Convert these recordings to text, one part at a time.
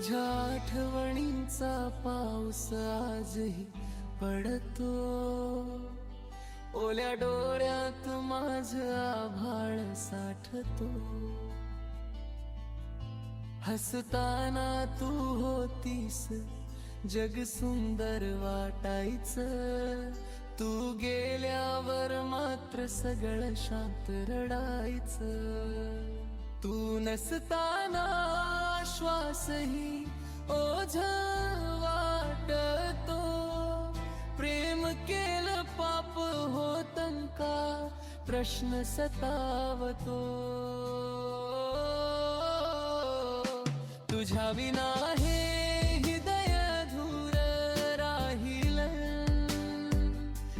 तुझ्या आठवणींचा पाऊस आजही पडतो, ओल्या डोळ्यात माझं आभाळ साठतो. हसताना तू होतीस, जग सुंदर वाटायचं. तू गेल्यावर मात्र सगळं शांत रडायचं. तू नसताना श्वासही ओझ वाटतो. प्रेम केलं पाप होतं का प्रश्न सतावतो. तुझ्या विना हे हृदय धूर राहील.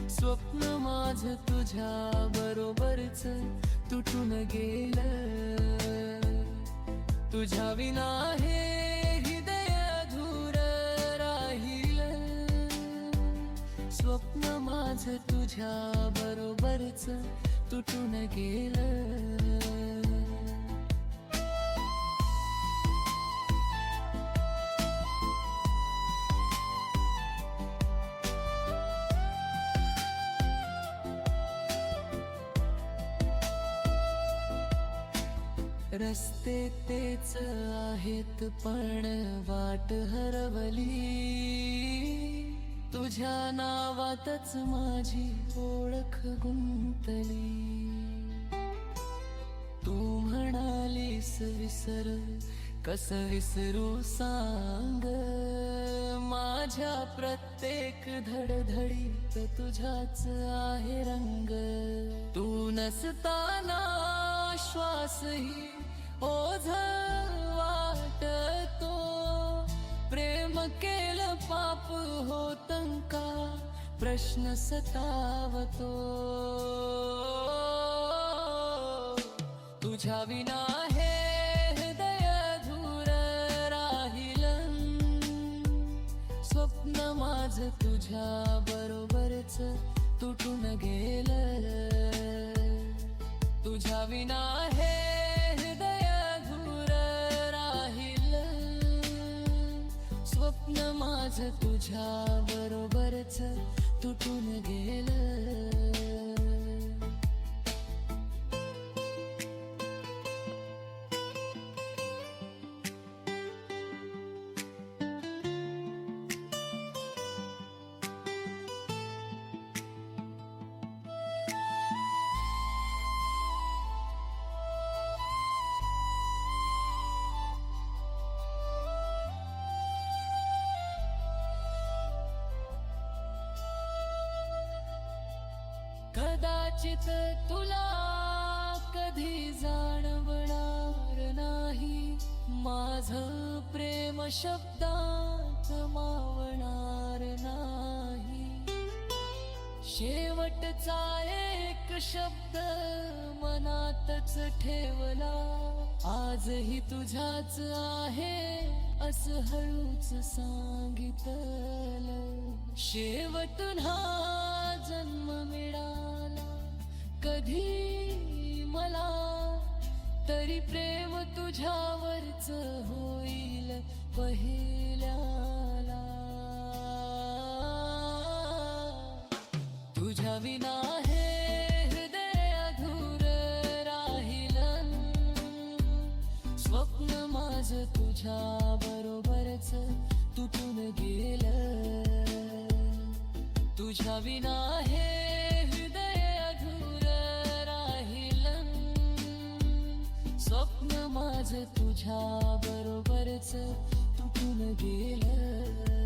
स्वप्न माझं तुझ्या बरोबरच तुटून गेलं. तुझ्या विना हे हृदय धूर राहील. स्वप्न माझं तुझ्या बरोबरच तुटून गेलं. रस्ते तेच आहेत पण वाट हरवली. तुझ्या नावातच माझी ओळख गुंतली. तू म्हणालीस विसर, कसं विसरू सांग. माझ्या प्रत्येक धडधडीत तुझ्याच आहे रंग. तू नसताना श्वासही ओझ वाटतो. प्रेम केलं पाप होतं का प्रश्न सतावतो. तुझ्या विना हे हृदय धूर राहीलं. स्वप्न माझं तुझ्या बरोबरच तुटून गेलं. तुझ्या विना हे हृदय धूर राहीलं. स्वप्न माझं तुझ्या बरोबरच तुटून गेलं. कदाचित तुला कधी जाणवणार नाही. माझं प्रेम शब्दात मावणार नाही. शेवटचा एक शब्द मनातच ठेवला. आजही तुझ्याच आहे असं हळूच सांगितलं. शेवटून हा जन्म मिळाला कधी मला, तरी प्रेम तुझ्यावरच होईल पहिल्याला. तुझ्या विना हे हृदय अधूर राहीलं. स्वप्न माझं तुझ्या बरोबरच तुटून गेलं. तुझ्या विना हे हृदय अधूर राहीलं. स्वप्न माझं तुझ्या बरोबरच तुटून गेलं.